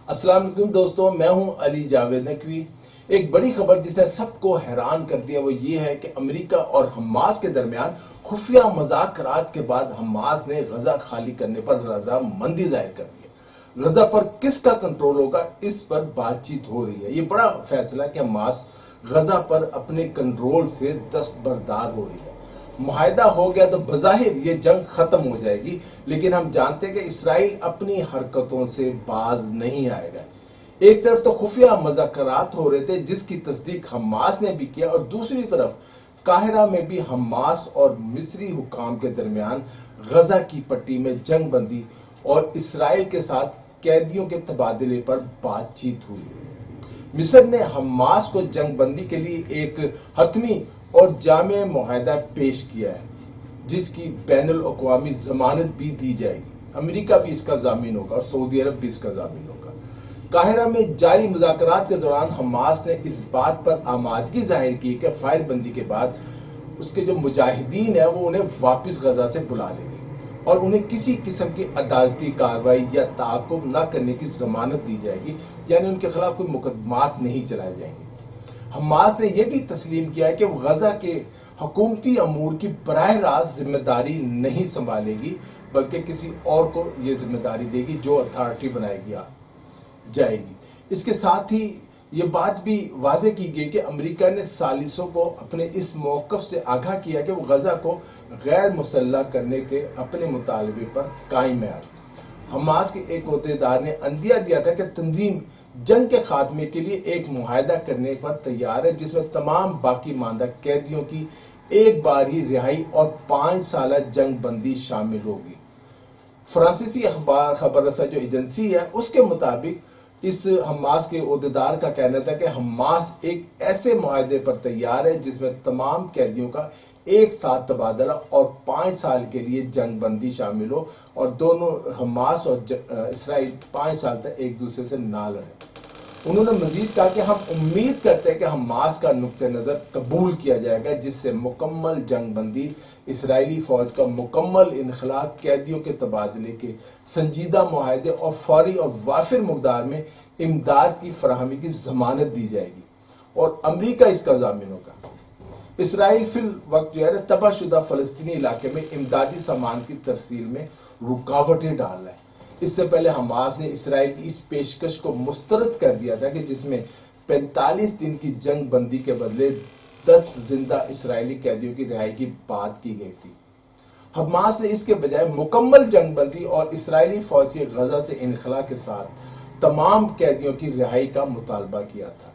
السلام علیکم دوستوں، میں ہوں علی جاوید نقوی۔ ایک بڑی خبر جس نے سب کو حیران کر دیا وہ یہ ہے کہ امریکہ اور حماس کے درمیان خفیہ مذاکرات کے بعد حماس نے غزہ خالی کرنے پر رضامندی ظاہر کر دی ہے۔ غزہ پر کس کا کنٹرول ہوگا، اس پر بات چیت ہو رہی ہے۔ یہ بڑا فیصلہ کہ حماس غزہ پر اپنے کنٹرول سے دستبردار ہو رہی ہے۔ معاہدہ ہو گیا تو بظاہر یہ جنگ ختم ہو جائے گی، لیکن ہم جانتے ہیں کہ اسرائیل اپنی حرکتوں سے باز نہیں آئے گا۔ ایک طرف تو خفیہ مذاکرات ہو رہے تھے جس کی تصدیق حماس نے بھی کیا، اور دوسری طرف قاہرہ میں بھی حماس اور مصری حکام کے درمیان غزہ کی پٹی میں جنگ بندی اور اسرائیل کے ساتھ قیدیوں کے تبادلے پر بات چیت ہوئی۔ مصر نے حماس کو جنگ بندی کے لیے ایک حتمی اور جامع معاہدہ پیش کیا ہے جس کی بین الاقوامی ضمانت بھی دی جائے گی۔ امریکہ بھی اس کا ضامن ہوگا اور سعودی عرب بھی اس کا ضامن ہوگا۔ قاہرہ میں جاری مذاکرات کے دوران حماس نے اس بات پر آمادگی ظاہر کی کہ فائر بندی کے بعد اس کے جو مجاہدین ہیں وہ انہیں واپس غزہ سے بلا لیں گے اور انہیں کسی قسم کی عدالتی کارروائی یا تعاقب نہ کرنے کی ضمانت دی جائے گی، یعنی ان کے خلاف کوئی مقدمات نہیں چلائے جائیں گے۔ حماس نے یہ بھی تسلیم کیا ہے کہ وہ غزہ کے حکومتی امور کی براہ راست ذمہ داری نہیں سنبھالے گی، بلکہ کسی اور کو یہ ذمہ داری دے گی جو اتھارٹی بنائے گی جائے گی۔ اس کے ساتھ ہی یہ بات بھی واضح کی گئی کہ امریکہ نے ثالثوں کو اپنے اس موقف سے آگاہ کیا کہ وہ غزہ کو غیر مسلح کرنے کے اپنے مطالبے پر قائم ہے۔ حماس کے ایک عہدیدار نے عندیہ دیا تھا کہ تنظیم جنگ کے خاتمے کے لیے ایک معاہدہ کرنے پر تیار ہے جس میں تمام باقی ماندہ قیدیوں کی ایک بار ہی رہائی اور 5 سالہ جنگ بندی شامل ہوگی۔ فرانسیسی اخبار خبر رساں جو ایجنسی ہے اس کے مطابق اس حماس کے عہدیدار کا کہنا تھا کہ حماس ایک ایسے معاہدے پر تیار ہے جس میں تمام قیدیوں کا ایک ساتھ تبادلہ اور 5 سال کے لیے جنگ بندی شامل ہو، اور دونوں حماس اور اسرائیل 5 سال تک ایک دوسرے سے نہ لڑیں۔ انہوں نے مزید کہا کہ ہم امید کرتے ہیں کہ حماس کا نقطہ نظر قبول کیا جائے گا جس سے مکمل جنگ بندی، اسرائیلی فوج کا مکمل انخلاء، قیدیوں کے تبادلے کے سنجیدہ معاہدے اور فوری اور وافر مقدار میں امداد کی فراہمی کی ضمانت دی جائے گی، اور امریکہ اس کا ضامن ہوگا۔ اسرائیل فی الوقت جو ہے تباہ شدہ فلسطینی علاقے میں امدادی سامان کی ترسیل میں رکاوٹیں ڈال رہا ہے۔ اس سے پہلے حماس نے اسرائیل کی اس پیشکش کو مسترد کر دیا تھا کہ جس میں 45 دن کی جنگ بندی کے بدلے 10 زندہ اسرائیلی قیدیوں کی رہائی کی بات کی گئی تھی۔ حماس نے اس کے بجائے مکمل جنگ بندی اور اسرائیلی فوج کے غزہ سے انخلاء کے ساتھ تمام قیدیوں کی رہائی کا مطالبہ کیا تھا۔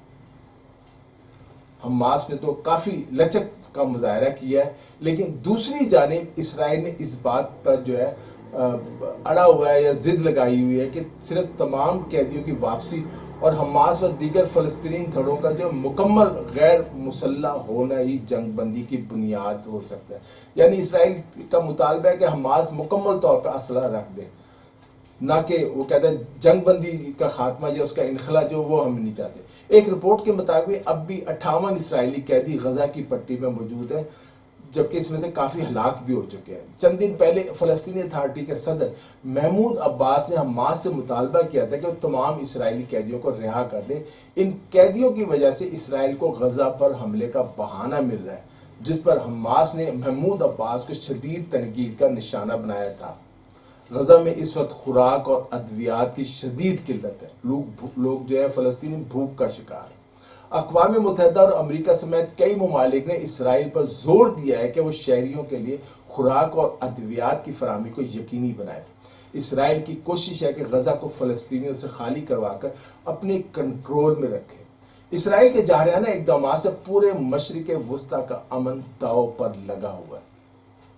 حماس نے تو کافی لچک کا مظاہرہ کیا ہے، لیکن دوسری جانب اسرائیل نے اس بات پر جو ہے اڑا ہوا ہے یا ضد لگائی ہوئی ہے کہ صرف تمام قیدیوں کی واپسی اور حماس اور دیگر فلسطینی دھڑوں کا جو مکمل غیر مسلح ہونا ہی جنگ بندی کی بنیاد ہو سکتا ہے۔ یعنی اسرائیل کا مطالبہ ہے کہ حماس مکمل طور پر اسلحہ رکھ دے، نہ کہ وہ کہتا ہے جنگ بندی کا خاتمہ یا اس کا انخلاء جو وہ ہم نہیں چاہتے۔ ایک رپورٹ کے مطابق اب بھی 58 اسرائیلی قیدی غزہ کی پٹی میں موجود ہیں، جبکہ اس میں سے کافی ہلاک بھی ہو چکے ہیں۔ چند دن پہلے فلسطینی اتھارٹی کے صدر محمود عباس نے حماس سے مطالبہ کیا تھا کہ وہ تمام اسرائیلی قیدیوں کو رہا کر دیں۔ ان قیدیوں کی وجہ سے اسرائیل کو غزہ پر حملے کا بہانہ مل رہا ہے، جس پر حماس نے محمود عباس کو شدید تنقید کا نشانہ بنایا تھا۔ غزہ میں اس وقت خوراک اور ادویات کی شدید قلت ہے۔ لوگ جو ہے فلسطینی بھوک کا شکار ہیں۔ اقوام متحدہ اور امریکہ سمیت کئی ممالک نے اسرائیل پر زور دیا ہے کہ وہ شہریوں کے لیے خوراک اور ادویات کی فراہمی کو یقینی بنائے۔ اسرائیل کی کوشش ہے کہ غزہ کو فلسطینیوں سے خالی کروا کر اپنے کنٹرول میں رکھے۔ اسرائیل کے جارحانہ اقدامات سے پورے مشرق وسطیٰ کا امن داؤ پر لگا ہوا ہے۔